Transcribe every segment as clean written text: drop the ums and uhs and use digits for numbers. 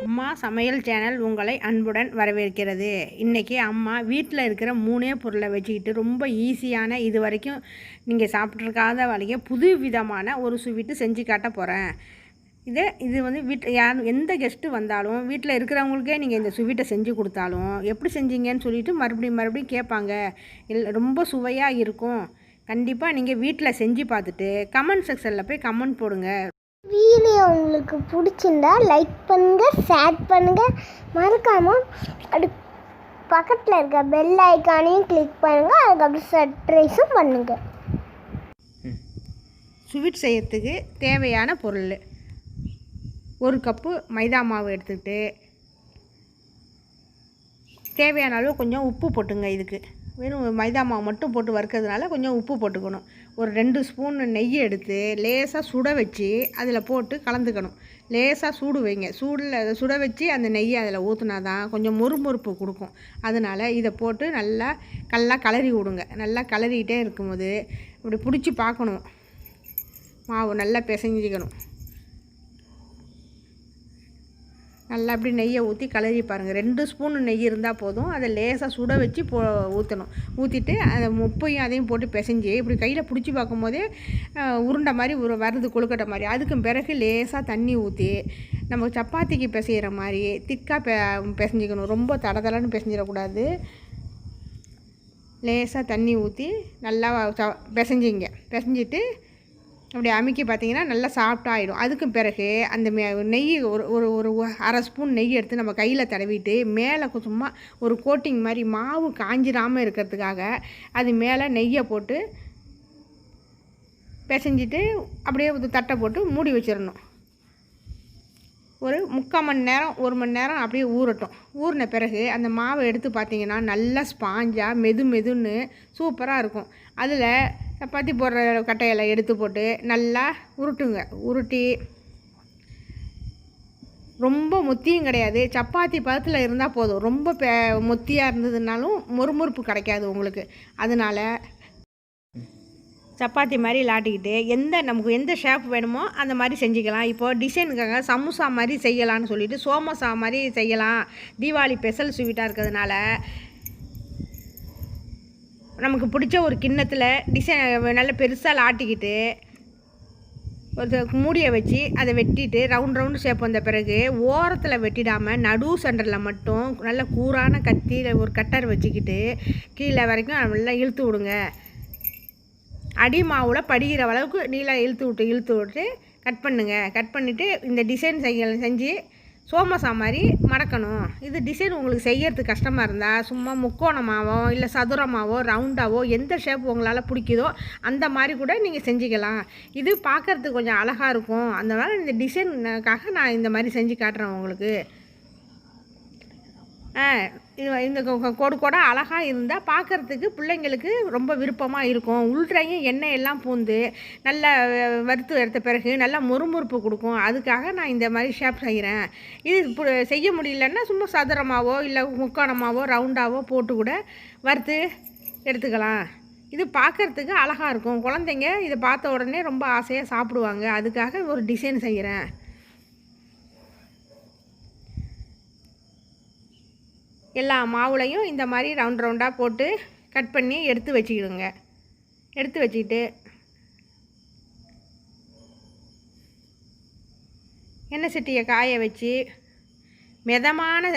அம்மா சமையல் சேனல் உங்களை அன்புடன் வரவேற்கிறது. இன்றைக்கி அம்மா வீட்டில் இருக்கிற 3 பொருளை வச்சுக்கிட்டு ரொம்ப ஈஸியான இது வரைக்கும் நீங்கள் சாப்பிட்ருக்காத வழியை புது விதமான ஒரு ஸ்வீட்டு செஞ்சு காட்ட போகிறேன். இது வந்து எந்த கெஸ்ட்டு வந்தாலும் வீட்டில் இருக்கிறவங்களுக்கே நீங்கள் இந்த ஸ்வீட்டை செஞ்சு கொடுத்தாலும் எப்படி செஞ்சீங்கன்னு சொல்லிவிட்டு மறுபடியும் கேட்பாங்க. ரொம்ப சுவையாக இருக்கும். கண்டிப்பாக நீங்கள் வீட்டில் செஞ்சு பார்த்துட்டு கமெண்ட் செக்ஷனில் போய் கமெண்ட் போடுங்க. வீடியோ உங்களுக்கு பிடிச்சிருந்தா லைக் பண்ணுங்கள், ஷேர் பண்ணுங்கள், மறக்காமல் அது பக்கத்தில் இருக்க பெல் ஐக்கானையும் கிளிக் பண்ணுங்கள். அதுக்கப்புறம் சப்ஸ்கிரைபும் பண்ணுங்கள். ஸ்வீட் செய்யறதுக்கு தேவையான பொருள்: 1 கப்பு மைதா மாவு எடுத்துக்கிட்டு தேவையான அளவு கொஞ்சம் உப்பு போட்டுங்க. இதுக்கு வெறும் மைதா மாவு மட்டும் போட்டு வறுக்கிறதுனால கொஞ்சம் உப்பு போட்டுக்கணும். ஒரு 2 ஸ்பூன் நெய் எடுத்து லேசாக சுட வச்சு அதில் போட்டு கலந்துக்கணும். லேசாக சூடு வைங்க. சுட வச்சு அந்த நெய்யை அதில் ஊற்றினா தான் கொஞ்சம் மொறுமொறுப்பு கொடுக்கும். அதனால் இதை போட்டு நல்லா கலரி விடுங்க. நல்லா கலரிக்கிட்டே இருக்கும்போது இப்படி பிடிச்சி பார்க்கணும். மாவு நல்லா பிசைஞ்சிக்கணும். நல்லா அப்படி நெய்யை ஊற்றி கலரி பாருங்கள். 2 ஸ்பூன் நெய் இருந்தால் போதும். அதை லேசாக சுட வச்சு ஊற்றணும். ஊற்றிட்டு அதை உப்பையும் அதையும் போட்டு பிசைஞ்சி இப்படி கையில் பிடிச்சி பார்க்கும்போதே உருண்டை மாதிரி வருது, கொழுக்கட்டை மாதிரி. அதுக்கும் பிறகு லேசாக தண்ணி ஊற்றி நம்ம சப்பாத்திக்கு பிசைகிற மாதிரி திக்காக பிசைஞ்சிக்கணும். ரொம்ப தடதடன்னு பிசைஞ்சிடக்கூடாது. லேசாக தண்ணி ஊற்றி நல்லா பிசைஞ்சிட்டு அப்படி அமுக்கி பார்த்தீங்கன்னா நல்லா சாஃப்டாகிடும். அதுக்கும் பிறகு அந்த நெய் ஒரு 1/2 ஸ்பூன் நெய் எடுத்து நம்ம கையில் தடவிட்டு மேலே சும்மா ஒரு கோட்டிங் மாதிரி மாவு காஞ்சிராமல் இருக்கிறதுக்காக அது மேலே நெய்யை போட்டு பிசைஞ்சிட்டு அப்படியே தட்டை போட்டு மூடி வச்சிடணும். ஒரு 3/4 மணி நேரம் 1 மணி நேரம் அப்படியே ஊறட்டும். ஊறின பிறகு அந்த மாவை எடுத்து பார்த்திங்கன்னா நல்லா ஸ்பாஞ்சாக மெதுன்னு சூப்பராக இருக்கும். அதில் சப்பாத்தி போடுற கட்டையில் எடுத்து போட்டு நல்லா உருட்டி ரொம்ப மொத்தியும் கிடையாது, சப்பாத்தி பதத்தில் இருந்தால் போதும். ரொம்ப மொத்தியாக இருந்ததுனாலும் மொறுமொறுப்பு கிடைக்காது உங்களுக்கு. அதனால் சப்பாத்தி மாதிரி லாட்டிக்கிட்டு நமக்கு எந்த ஷேப் வேணுமோ அந்த மாதிரி செஞ்சுக்கலாம். இப்போது டிசைனுக்காக சமோசா மாதிரி செய்யலான்னு சொல்லிவிட்டு சோமோசா மாதிரி செய்யலாம். தீபாவளி ஸ்பெஷல் ஸ்வீட்டாக இருக்கிறதுனால நமக்கு பிடிச்ச ஒரு கிண்ணத்தில் டிசைன் நல்ல பெருசாக லாட்டிக்கிட்டு ஒரு மூடியை வச்சு அதை வெட்டிட்டு ரவுண்டு ஷேப் வந்த பிறகு ஓரத்தில் வெட்டிடாமல் நடு சென்டரில் மட்டும் நல்ல கூரான கத்தியில் ஒரு கட்டர் வச்சுக்கிட்டு கீழே வரைக்கும் நல்லா இழுத்து விடுங்க. அடி மாவில் படிக்கிற அளவுக்கு நீளாக இழுத்து விட்டு கட் பண்ணிவிட்டு இந்த டிசைன் செஞ்சு சோமோசா மாதிரி மடக்கணும். இது டிசைன் உங்களுக்கு செய்யறதுக்கு கஷ்டமாக இருந்தால் சும்மா முக்கோணமாவோ இல்லை சதுரமாவோ ரவுண்டாவோ எந்த ஷேப் உங்களால் பிடிக்குதோ அந்த மாதிரி கூட நீங்கள் செஞ்சுக்கலாம். இது பார்க்குறதுக்கு கொஞ்சம் அழகாக இருக்கும். அதனால் இந்த டிசைனுக்காக நான் இந்த மாதிரி செஞ்சு காட்டுறேன் உங்களுக்கு. இந்த கோடு அழகாக இருந்தால் பார்க்குறதுக்கு பிள்ளைங்களுக்கு ரொம்ப விருப்பமாக இருக்கும். உள்றையும் எண்ணெய் எல்லாம் பூந்து நல்லா வறுத்து எடுத்த பிறகு நல்லா மொறுமொறுப்பு கொடுக்கும். அதுக்காக நான் இந்த மாதிரி ஷேப் செய்கிறேன். இது செய்ய முடியலன்னா சும்மா சதுரமாவோ இல்லை முக்கோணமாவோ ரவுண்டாவோ போட்டு கூட வறுத்து எடுத்துக்கலாம். இது பார்க்குறதுக்கு அழகாக இருக்கும். குழந்தைங்க இதை பார்த்த உடனே ரொம்ப ஆசையாக சாப்பிடுவாங்க. அதுக்காக ஒரு டிசைன் செய்கிறேன். எல்லா மாவுலையும் இந்த மாதிரி ரவுண்டாக போட்டு கட் பண்ணி எடுத்து வச்சுக்கிடுங்க. எடுத்து வச்சுக்கிட்டு எண்ணெய் சட்டியை காய வச்சு மிதமான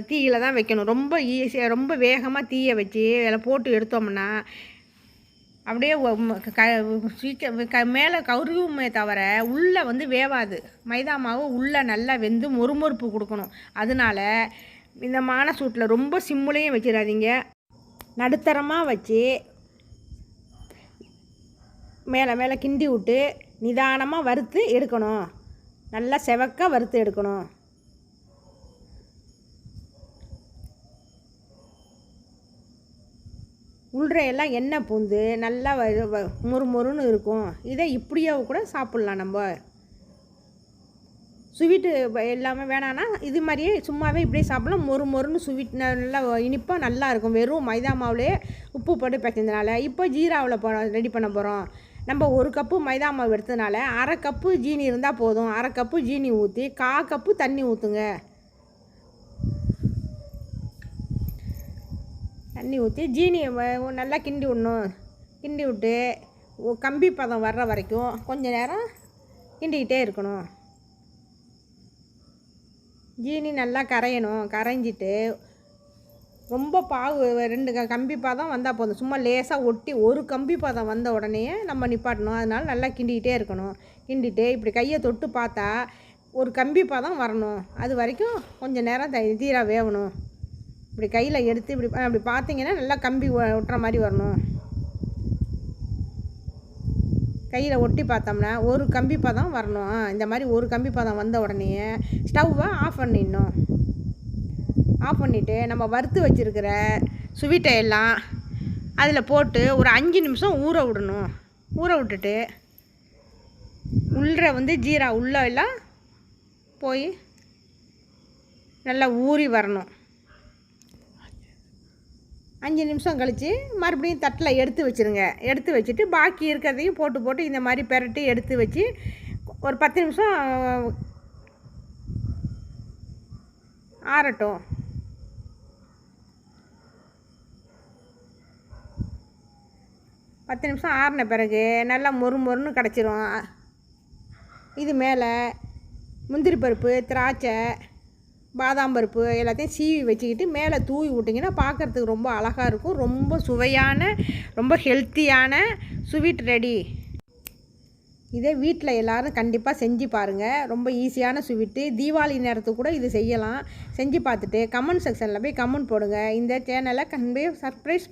தீயில் தான் வைக்கணும். ரொம்ப ஈஸியாக ரொம்ப வேகமாக தீயை வச்சு அதில் போட்டு எடுத்தோம்னா அப்படியே மேலே கருவுமே தவிர உள்ளே வேவாது. மைதா மாவு உள்ளே நல்லா வெந்து மொறுமொறுப்பு கொடுக்கணும். அதனால் மிதமான சூட்டில் ரொம்ப சிம்முலையும் வச்சிடாதீங்க. நடுத்தரமாக வச்சு மேலே கிண்டி விட்டு நிதானமாக வறுத்து எடுக்கணும். நல்லா செவக்க வறுத்து எடுக்கணும். உள்றையெல்லாம் எண்ணெய் பூந்து நல்லா மொறுன்னு இருக்கும். இதை இப்படியே கூட சாப்பிட்லாம். நம்ம ஸ்வீட்டு எல்லாமே வேணான்னா இது மாதிரியே சும்மாவே இப்படியே சாப்பிடலாம். மொறுன்னு ஸ்வீட் நல்லா இனிப்பாக நல்லா இருக்கும். வெறும் மைதா மாவுலேயே உப்பு போட்டு பிசைஞ்சதுனால இப்போ ஜீராவில் ரெடி பண்ண போகிறோம். நம்ம 1 கப்பு மைதா மாவு எடுத்ததுனால 1/2 கப்பு ஜீனி இருந்தால் போதும். 1/2 கப்பு ஜீனி ஊற்றி 1/4 கப்பு தண்ணி ஊற்றுங்க. தண்ணி ஊற்றி ஜீனியை நல்லா கிண்டி விடணும். கிண்டி விட்டு கம்பி பதம் வர்ற வரைக்கும் கொஞ்சம் நேரம் கிண்டிக்கிட்டே இருக்கணும். ஜீனி நல்லா கரையணும். கரைஞ்சிட்டு ரொம்ப பாகு 2 கம்பி பதம் வந்தால் போதும். சும்மா லேசாக ஒட்டி 1 கம்பி பதம் வந்த உடனே நம்ம நிப்பாட்டணும். அதனால் நல்லா கிண்டிக்கிட்டே இருக்கணும். கிண்டிட்டு இப்படி கையை தொட்டு பார்த்தா 1 கம்பி பதம் வரணும். அது வரைக்கும் கொஞ்சம் நேரம் தீரா வேகணும். இப்படி கையில் எடுத்து அப்படி பார்த்தீங்கன்னா நல்லா கம்பி ஒட்டுற மாதிரி வரணும். கையில் ஒட்டி பார்த்தோம்னா 1 கம்பி பதம் வரணும். இந்த மாதிரி 1 கம்பி பதம் வந்த உடனே ஸ்டவ்வை ஆஃப் பண்ணிடணும். ஆஃப் பண்ணிவிட்டு நம்ம வறுத்து வச்சுருக்கிற சுவீட்டை எல்லாம் அதில் போட்டு ஒரு 5 நிமிஷம் ஊற விடணும். ஊற விட்டுட்டு உள்ளே ஜீரா உள்ளே எல்லாம் போய் நல்லா ஊறி வரணும். 5 நிமிஷம் கழித்து மறுபடியும் தட்டில் எடுத்து வச்சுருங்க. எடுத்து வச்சுட்டு பாக்கி இருக்கிறதையும் போட்டு இந்த மாதிரி பெரட்டி எடுத்து வச்சு ஒரு 10 நிமிஷம் ஆறட்டும். 10 நிமிஷம் ஆறின பிறகு நல்லா மொறுன்னு கிடச்சிரும். இது மேலே முந்திரி பருப்பு, திராட்சை, பாதாம் பருப்பு எல்லாத்தையும் சீவி வச்சுக்கிட்டு மேலே தூவி விட்டிங்கன்னா பார்க்குறதுக்கு ரொம்ப அழகாக இருக்கும். ரொம்ப சுவையான, ரொம்ப ஹெல்த்தியான ஸ்வீட் ரெடி. இதை வீட்டில் எல்லோரும் கண்டிப்பாக செஞ்சு பாருங்கள். ரொம்ப ஈஸியான ஸ்வீட்டு. தீபாவளி நேரத்துக்கு கூட இது செய்யலாம். செஞ்சு பார்த்துட்டு கமெண்ட் செக்ஷனில் போய் கமெண்ட் போடுங்க. இந்த சேனலை கண்டிப்பாக சப்ஸ்கிரைப்